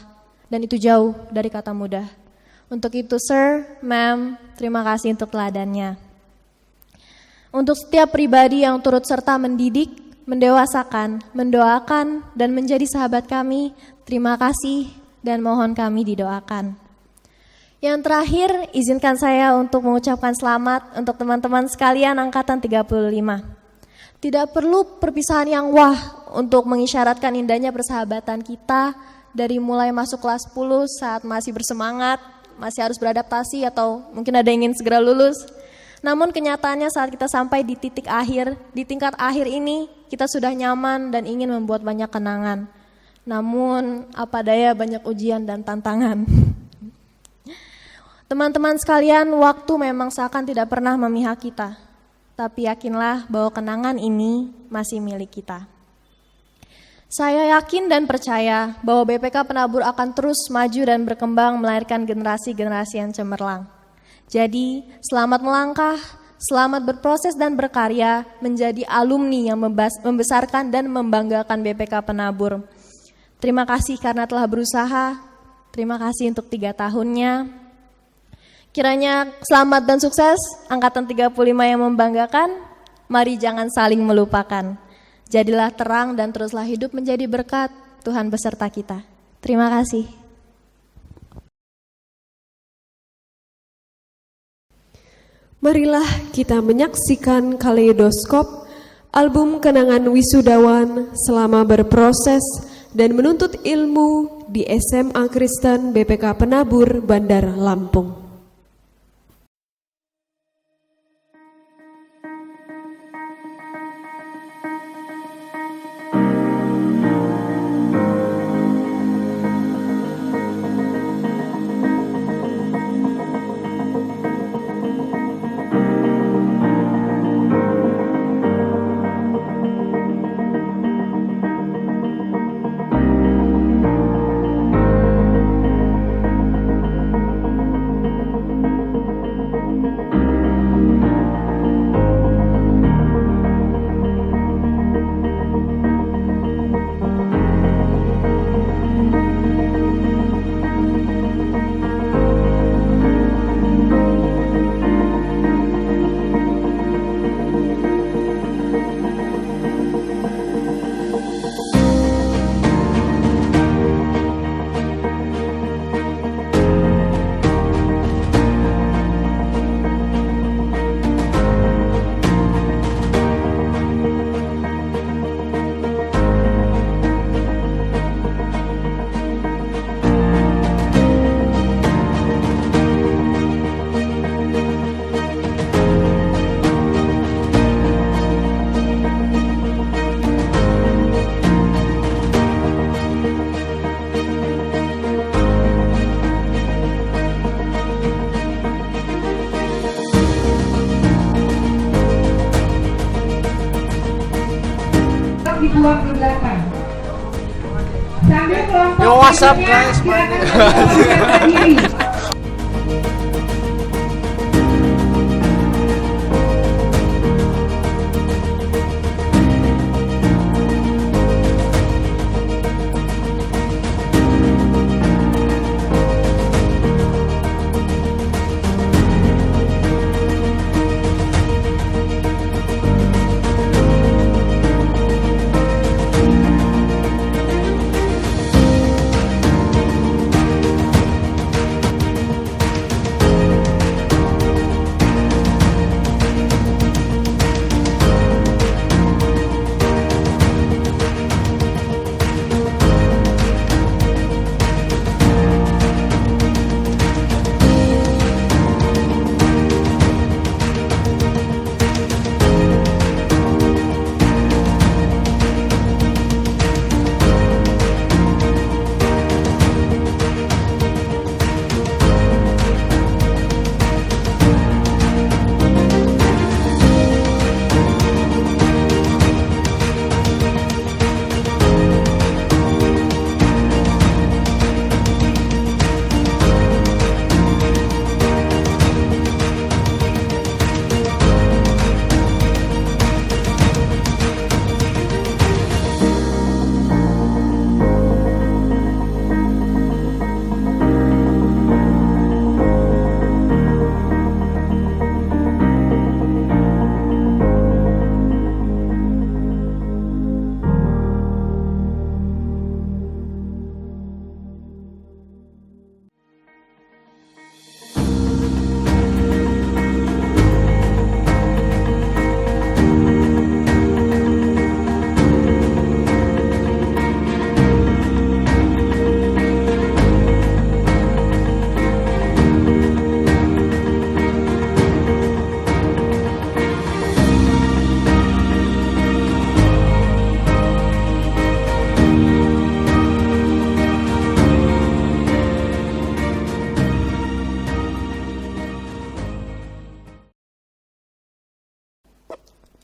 dan itu jauh dari kata mudah. Untuk itu, Sir, Ma'am, terima kasih untuk teladannya. Untuk setiap pribadi yang turut serta mendidik, mendewasakan, mendoakan, dan menjadi sahabat kami, terima kasih dan mohon kami didoakan. Yang terakhir, izinkan saya untuk mengucapkan selamat untuk teman-teman sekalian Angkatan 35. Tidak perlu perpisahan yang wah untuk mengisyaratkan indahnya persahabatan kita dari mulai masuk kelas 10 saat masih bersemangat, masih harus beradaptasi atau mungkin ada yang ingin segera lulus. Namun kenyataannya saat kita sampai di titik akhir, di tingkat akhir ini, kita sudah nyaman dan ingin membuat banyak kenangan. Namun apa daya banyak ujian dan tantangan. Teman-teman sekalian, waktu memang seakan tidak pernah memihak kita. Tapi yakinlah bahwa kenangan ini masih milik kita. Saya yakin dan percaya bahwa BPK Penabur akan terus maju dan berkembang melahirkan generasi-generasi yang cemerlang. Jadi, selamat melangkah, selamat berproses dan berkarya menjadi alumni yang membesarkan dan membanggakan BPK Penabur. Terima kasih karena telah berusaha, terima kasih untuk 3 tahunnya. Kiranya selamat dan sukses Angkatan 35 yang membanggakan, mari jangan saling melupakan. Jadilah terang dan teruslah hidup menjadi berkat, Tuhan beserta kita. Terima kasih. Marilah kita menyaksikan kaleidoskop album kenangan wisudawan selama berproses dan menuntut ilmu di SMA Kristen BPK Penabur, Bandar Lampung. 28. Sambil kelompok Yo, what's up, berikutnya guys? silakan mempersiapkan diri.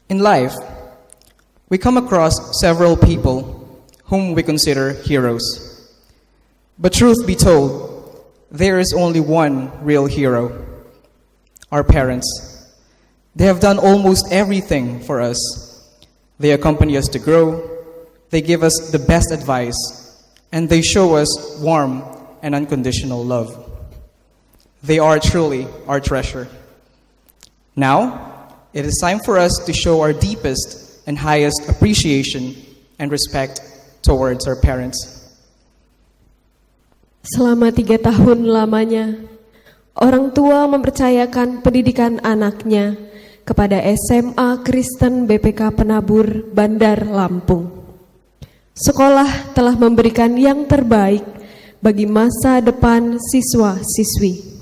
In life, we come across several people whom we consider heroes. But truth be told, there is only one real hero: our parents. They have done almost everything for us. They accompany us to grow, they give us the best advice, and they show us warm and unconditional love. They are truly our treasure. Now, it is time for us to show our deepest and highest appreciation and respect towards our parents. Selama 3 tahun lamanya, orang tua mempercayakan pendidikan anaknya kepada SMA Kristen BPK Penabur, Bandar Lampung. Sekolah telah memberikan yang terbaik bagi masa depan siswa-siswi.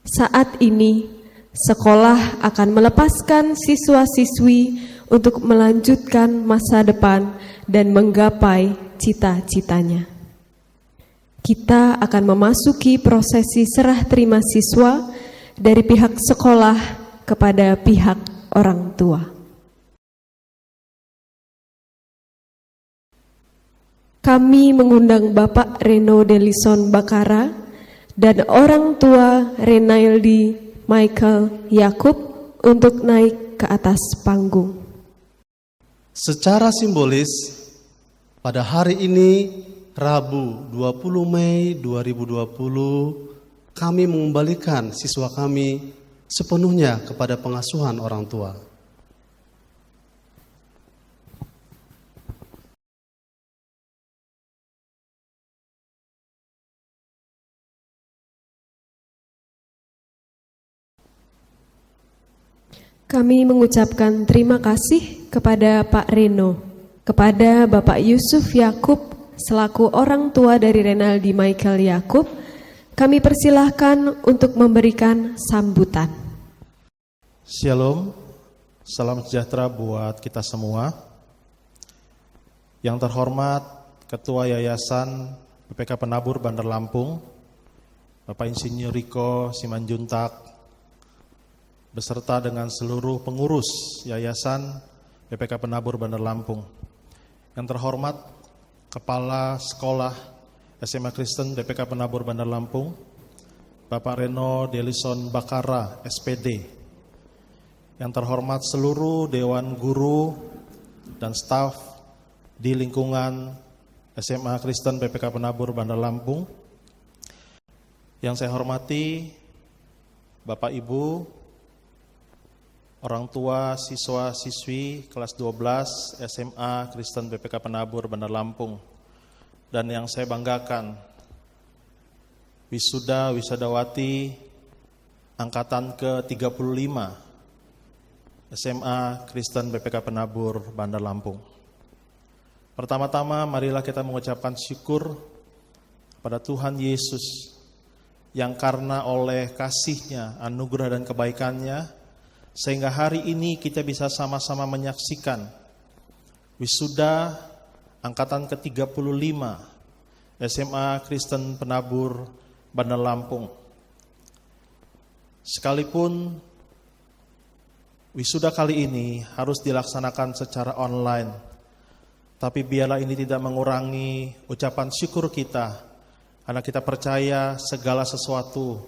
Saat ini, sekolah akan melepaskan siswa-siswi untuk melanjutkan masa depan dan menggapai cita-citanya. Kita akan memasuki prosesi serah terima siswa dari pihak sekolah kepada pihak orang tua. Kami mengundang Bapak Reno Delison Bakara dan orang tua Renaildi Michael Yakub untuk naik ke atas panggung. Secara simbolis, pada hari ini, Rabu 20 Mei 2020, kami mengembalikan siswa kami sepenuhnya kepada pengasuhan orang tua. Kami mengucapkan terima kasih kepada Pak Reno, kepada Bapak Yusuf Yakub selaku orang tua dari Renaldi Michael Yakub. Kami persilahkan untuk memberikan sambutan. Shalom, salam sejahtera buat kita semua. Yang terhormat Ketua Yayasan BPK Penabur Bandar Lampung, Bapak Insinyur Riko Simanjuntak, beserta dengan seluruh pengurus Yayasan BPK Penabur Bandar Lampung Yang terhormat Kepala Sekolah SMA Kristen BPK Penabur Bandar Lampung, Bapak Reno Delison Bakara, SPD. Yang terhormat seluruh Dewan Guru dan staf di lingkungan SMA Kristen BPK Penabur Bandar Lampung. Yang saya hormati Bapak Ibu, orang tua siswa-siswi kelas 12 SMA Kristen BPK Penabur Bandar Lampung. Dan yang saya banggakan, wisudawati angkatan ke-35 SMA Kristen BPK Penabur Bandar Lampung. Pertama-tama marilah kita mengucapkan syukur pada Tuhan Yesus yang karena oleh kasih-Nya, anugerah dan kebaikan-Nya, sehingga hari ini kita bisa sama-sama menyaksikan wisuda angkatan ke-35 SMA Kristen Penabur Bandar Lampung. Sekalipun wisuda kali ini harus dilaksanakan secara online, tapi biarlah ini tidak mengurangi ucapan syukur kita, karena kita percaya segala sesuatu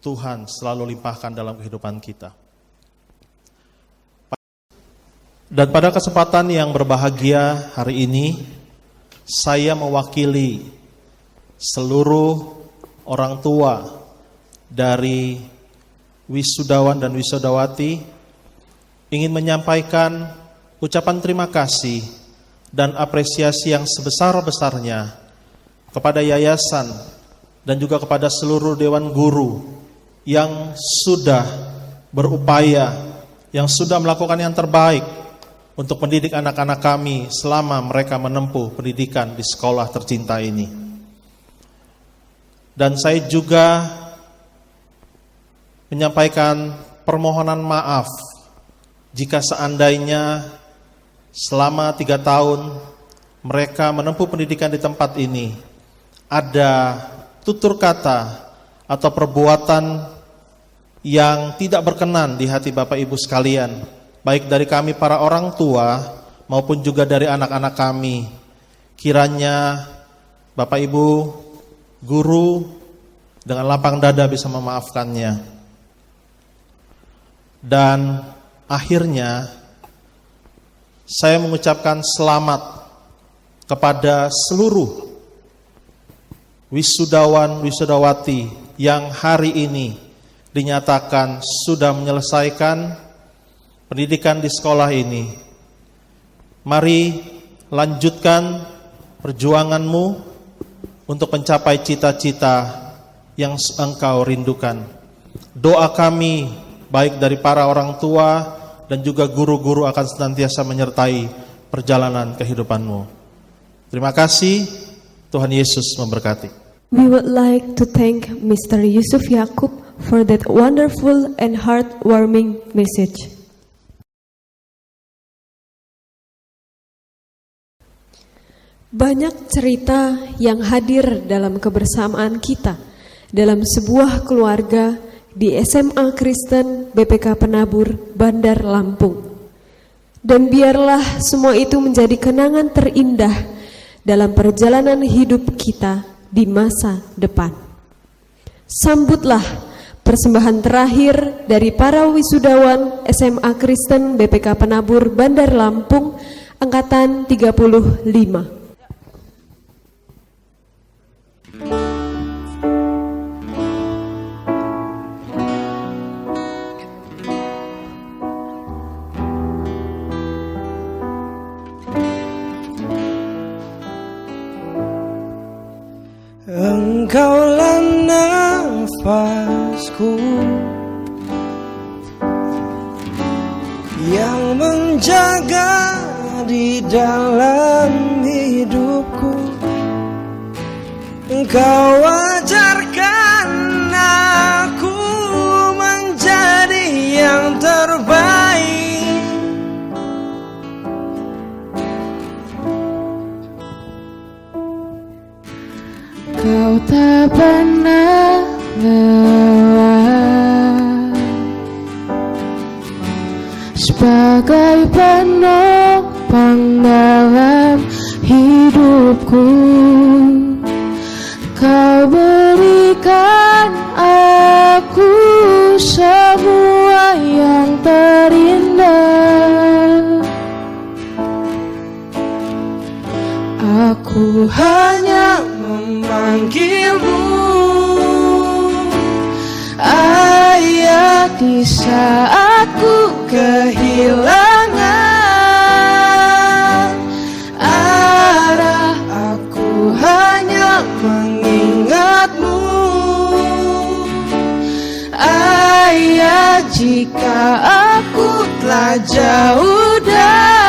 Tuhan selalu limpahkan dalam kehidupan kita. Dan pada kesempatan yang berbahagia hari ini, saya mewakili seluruh orang tua dari wisudawan dan wisudawati ingin menyampaikan ucapan terima kasih dan apresiasi yang sebesar-besarnya kepada yayasan dan juga kepada seluruh dewan guru yang sudah berupaya, yang sudah melakukan yang terbaik untuk mendidik anak-anak kami selama mereka menempuh pendidikan di sekolah tercinta ini. Dan saya juga menyampaikan permohonan maaf jika seandainya selama 3 tahun mereka menempuh pendidikan di tempat ini ada tutur kata atau perbuatan yang tidak berkenan di hati Bapak Ibu sekalian, baik dari kami para orang tua maupun juga dari anak-anak kami. Kiranya Bapak Ibu guru dengan lapang dada bisa memaafkannya. Dan akhirnya saya mengucapkan selamat kepada seluruh wisudawan wisudawati yang hari ini dinyatakan sudah menyelesaikan pendidikan di sekolah ini. Mari lanjutkan perjuanganmu untuk mencapai cita-cita yang engkau rindukan. Doa kami baik dari para orang tua dan juga guru-guru akan senantiasa menyertai perjalanan kehidupanmu. Terima kasih, Tuhan Yesus memberkati. We would like to thank Mr. Yusuf Yakub for that wonderful and heartwarming message. Banyak cerita yang hadir dalam kebersamaan kita dalam sebuah keluarga di SMA Kristen BPK Penabur Bandar Lampung. Dan biarlah semua itu menjadi kenangan terindah dalam perjalanan hidup kita di masa depan. Sambutlah persembahan terakhir dari para wisudawan SMA Kristen BPK Penabur Bandar Lampung angkatan 35. Engkaulah nafasku yang menjaga di dalam hidupku. Engkau ajarkan aku menjadi yang terbaik. Kau tak pernah lelah sebagai penopang dalam hidupku. Kau berikan aku semua yang terindah. Aku hanya memanggilmu Ayah di saat ku kehilangan arah. Aku hanya mengingatmu Ayah, jika aku telah jauh darimu.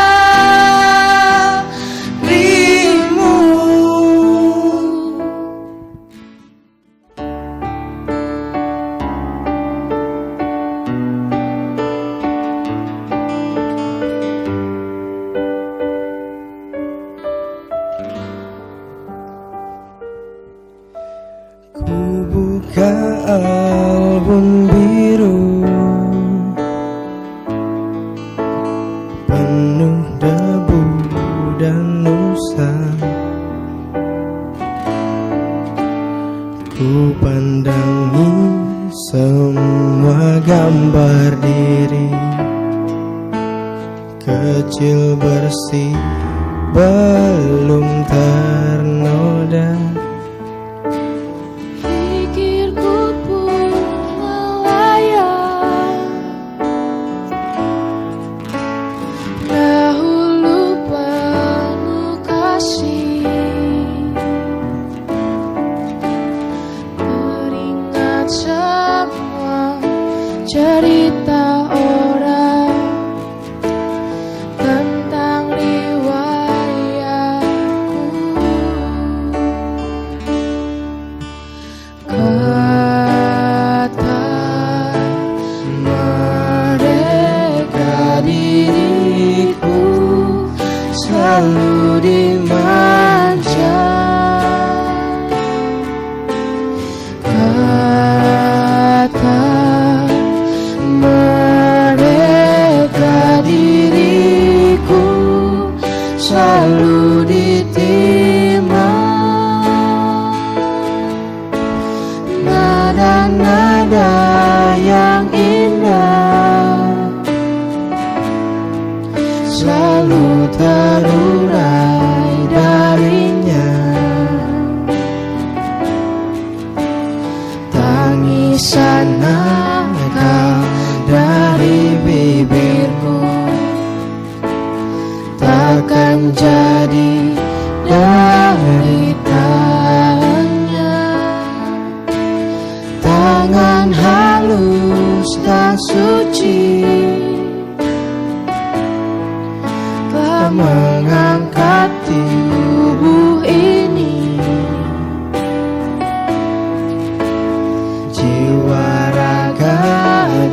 Ku buka album biru penuh debu dan nusa. Ku pandangi semua gambar diri kecil bersih belum ternoda. Pikirku pun melayang dahulu penuh kasih. Teringat semua cerita orang tentang riwayatku. Kata mereka diriku selalu dimanja. Kata mereka diriku selalu ditimpa. Nada-nada yang indah selalu terurai darinya. Tangisan nakal dari bibirku takkan jadi deritanya. Tangan halus dan suci telah mengangkat tubuh ini. Jiwa, raga,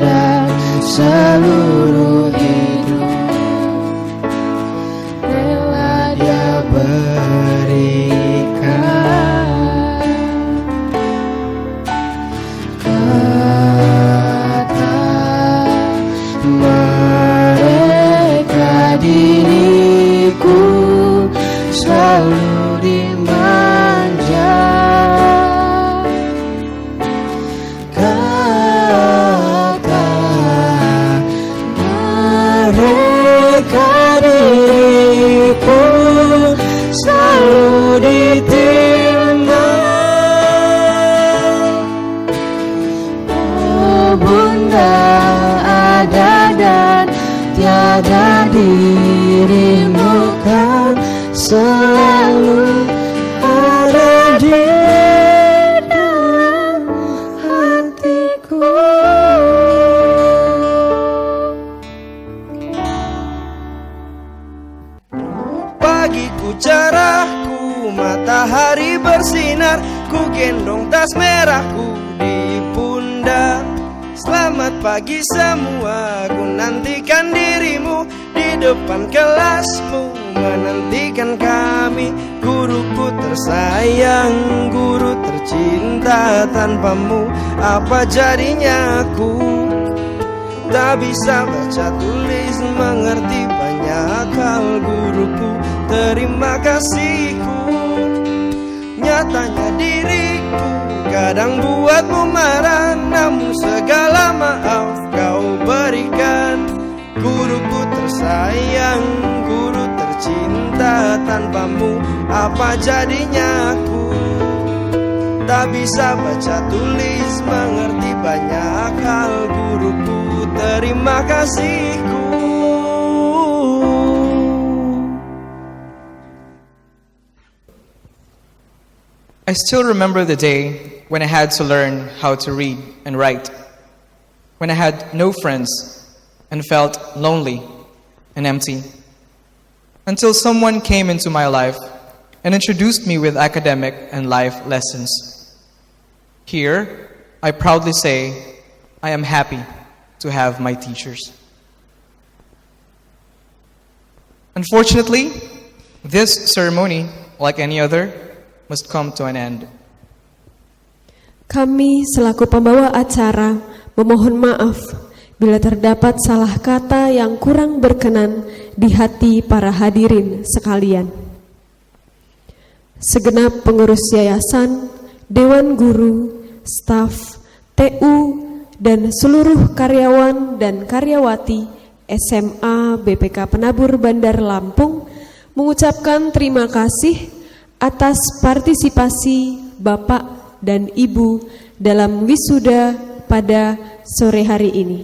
dan seluruh hidup rela Dia berikan. Kata mereka diriku selalu dimanja. Kata mereka diriku selalu ditimpa. Oh Bunda, ada dan tiada dirimu kan selalu ada di dalam hatiku. Pagiku cerahku, matahari bersinar, ku gendong tas merahku di pundak. Selamat pagi semua, ku nantikan dirimu di depan kelasmu, menantikan kami. Guruku tersayang, guru tercinta, tanpamu apa jadinya aku? Tak bisa baca tulis, mengerti banyak hal guruku. terima kasihku. Nyatanya diriku kadang buatmu marah, namun segala maaf kau berikan. Guruku tersayang, guru tercinta, tanpamu apa jadinya aku? Tak bisa baca tulis, mengerti banyak hal. Guruku terima kasihku. I still remember the day when I had to learn how to read and write, when I had no friends and felt lonely and empty, until someone came into my life and introduced me with academic and life lessons. Here, I proudly say, I am happy to have my teachers. Unfortunately, this ceremony, like any other, must come to an end. Kami selaku pembawa acara memohon maaf bila terdapat salah kata yang kurang berkenan di hati para hadirin sekalian. Segenap pengurus yayasan, dewan guru, staf, TU, dan seluruh karyawan dan karyawati SMA BPK Penabur Bandar Lampung mengucapkan terima kasih atas partisipasi Bapak dan Ibu dalam wisuda pada sore hari ini.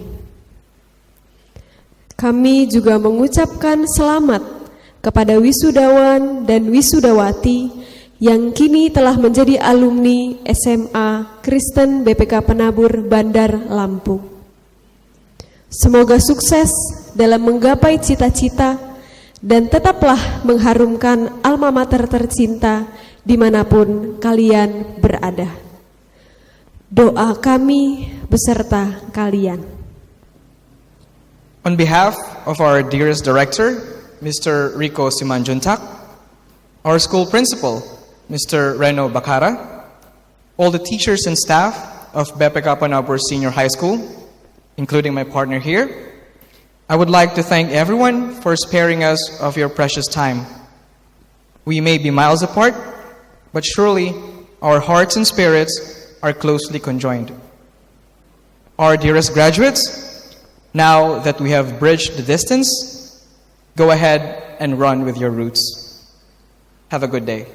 Kami juga mengucapkan selamat kepada wisudawan dan wisudawati yang kini telah menjadi alumni SMA Kristen BPK Penabur Bandar Lampung. Semoga sukses dalam menggapai cita-cita dan tetaplah mengharumkan alma mater tercinta dimanapun kalian berada. Doa kami beserta kalian. On behalf of our dearest director, Mr. Rico Simanjuntak, our school principal, Mr. Reno Bakara, all the teachers and staff of BPK Penabur Senior High School, including my partner here, I would like to thank everyone for sparing us of your precious time. We may be miles apart, but surely our hearts and spirits are closely conjoined. Our dearest graduates, now that we have bridged the distance, go ahead and run with your roots. Have a good day.